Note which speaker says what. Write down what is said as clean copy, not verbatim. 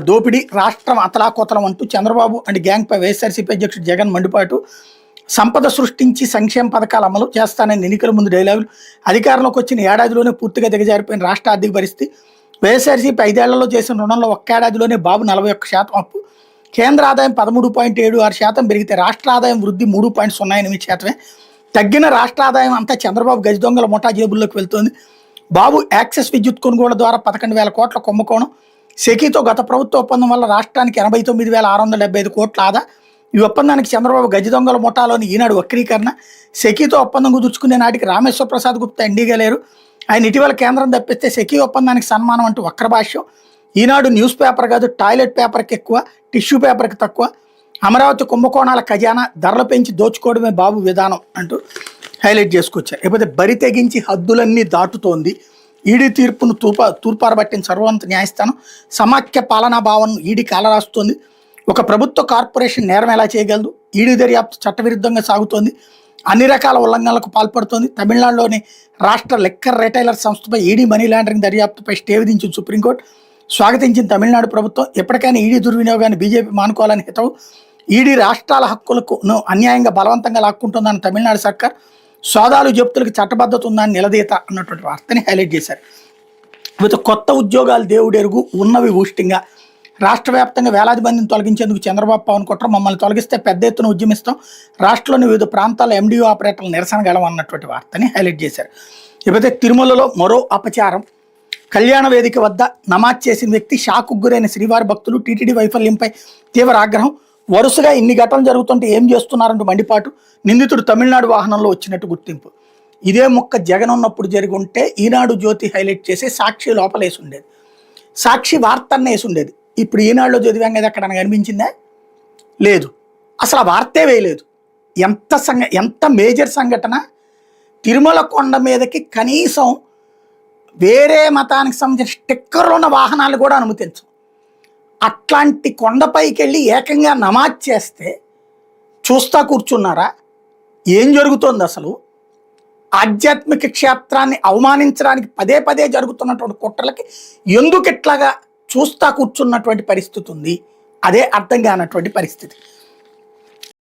Speaker 1: దోపిడీ రాష్ట్రం అతలాకుతలం అంటూ చంద్రబాబు అండ్ గ్యాంగ్పై వైఎస్ఆర్సీపీ అధ్యక్షుడు జగన్ మండిపాటు. సంపద సృష్టించి సంక్షేమ పథకాలు అమలు చేస్తానని ఎన్నికల ముందు డైలాగులు. అధికారంలోకి వచ్చిన ఏడాదిలోనే పూర్తిగా దిగజారిపోయిన రాష్ట్ర ఆర్థిక పరిస్థితి. వైఎస్ఆర్సీపీ 5 ఏళ్లలో చేసిన రుణంలో ఒక్క ఏడాదిలోనే బాబు 41% అప్పు. కేంద్ర ఆదాయం 13.76% పెరిగితే రాష్ట్ర ఆదాయం వృద్ధి 3.08%. తగ్గిన రాష్ట్ర ఆదాయం అంతా చంద్రబాబు గజ దొంగల ముఠా జేబుల్లోకి వెళ్తోంది. బాబు యాక్సెస్ విద్యుత్ కొనుగోలు ద్వారా 11,000 కోట్ల కుంభకోణం. సెకీతో గత ప్రభుత్వ ఒప్పందం వల్ల రాష్ట్రానికి 89,675 కోట్ల ఆదా. ఈ ఒప్పందానికి చంద్రబాబు గజ దొంగల ముఠాలోని ఈనాడు వక్రీకరణ. సెకీతో ఒప్పందం కుదుర్చుకునే నాటికి రామేశ్వర ప్రసాద్ గుప్తా ఎండీగా లేరు. ఆయన ఇటీవల కేంద్రం తప్పిస్తే సెకీ ఒప్పందానికి సన్మానం అంటూ వక్రభాష్యం. ఈనాడు న్యూస్ పేపర్ కాదు, టాయిలెట్ పేపర్కి ఎక్కువ, టిష్యూ పేపర్కి తక్కువ. అమరావతి కుంభకోణాల ఖజానా, ధరలు పెంచి దోచుకోవడమే బాబు విధానం అంటూ హైలైట్ చేసుకొచ్చారు. లేకపోతే బరి తెగించి హద్దులన్నీ దాటుతోంది. ఈడీ తీర్పును తూర్పారబట్టిన సర్వోన్నత న్యాయస్థానం. సమాఖ్య పాలనా భావనను ఈడీ కాలరాస్తోంది. ఒక ప్రభుత్వ కార్పొరేషన్ నేరం ఎలా చేయగలదు? ఈడీ దర్యాప్తు చట్టవిరుద్ధంగా సాగుతోంది. అన్ని రకాల ఉల్లంఘనలకు పాల్పడుతోంది. తమిళనాడులోని రాష్ట్ర లిక్కర్ రిటైలర్ సంస్థపై ఈడీ మనీ లాండరింగ్ దర్యాప్తుపై స్టే విధించిన సుప్రీంకోర్టు. స్వాగతించిన తమిళనాడు ప్రభుత్వం. ఎప్పటికైనా ఈడీ దుర్వినియోగాన్ని బీజేపీ మానుకోవాలని హితవు. ఈడీ రాష్ట్రాల హక్కులకు అన్యాయంగా బలవంతంగా లాక్కుంటుందని తమిళనాడు సర్కార్. సోదాలు జప్తులకు చట్టబద్ధత ఉందని నిలదీత అన్నటువంటి వార్తని హైలైట్ చేశారు. వీటితో కొత్త ఉద్యోగాలు దేవుడెరుగు, ఉన్నవి ఊష్టింగా. రాష్ట్ర వ్యాప్తంగా వేలాది మందిని తొలగించేందుకు చంద్రబాబు పవన్ కుట్ర. మమ్మల్ని తొలగిస్తే పెద్ద ఎత్తున ఉద్యమిస్తాం. రాష్ట్రంలోని వివిధ ప్రాంతాల్లో ఎండిఓ ఆపరేటర్లు నిరసన గలం అన్నటువంటి వార్తని హైలైట్ చేశారు. ఇకపోతే తిరుమలలో మరో అపచారం. కళ్యాణ వేదిక వద్ద నమాజ్ చేసిన వ్యక్తి షాకు గురైన శ్రీవారి భక్తులు. టీటీడీ వైఫల్యంపై తీవ్ర ఆగ్రహం. వరుసగా ఇన్ని ఘటనలు జరుగుతుంటే ఏం చేస్తున్నారంటూ మండిపాటు. నిందితుడు తమిళనాడు వాహనంలో వచ్చినట్టు గుర్తింపు. ఇదే మొక్క జగన్ ఉన్నప్పుడు జరిగి ఉంటే ఈనాడు జ్యోతి హైలైట్ చేసి సాక్షి లోపలేసి ఉండేది. సాక్షి వార్త అన్న వేసి ఉండేది. ఇప్పుడు ఈనాడులో చదివాం కదా, అక్కడ కనిపించిందా? లేదు, అసలు ఆ వార్తే వేయలేదు. ఎంత మేజర్ సంఘటన. తిరుమల కొండ మీదకి కనీసం వేరే మతానికి సంబంధించిన స్టిక్కర్లు ఉన్న వాహనాలు కూడా అనుమతించం. అట్లాంటి కొండపైకి వెళ్ళి ఏకంగా నమాజ్ చేస్తే చూస్తా కూర్చున్నారా? ఏం జరుగుతోంది అసలు? ఆధ్యాత్మిక క్షేత్రాన్ని అవమానించడానికి పదే పదే జరుగుతున్నటువంటి కుట్రలకి ఎందుకు ఇట్లాగా చూస్తా కూర్చున్నటువంటి పరిస్థితి ఉంది? అదే అర్థం కానటువంటి పరిస్థితి.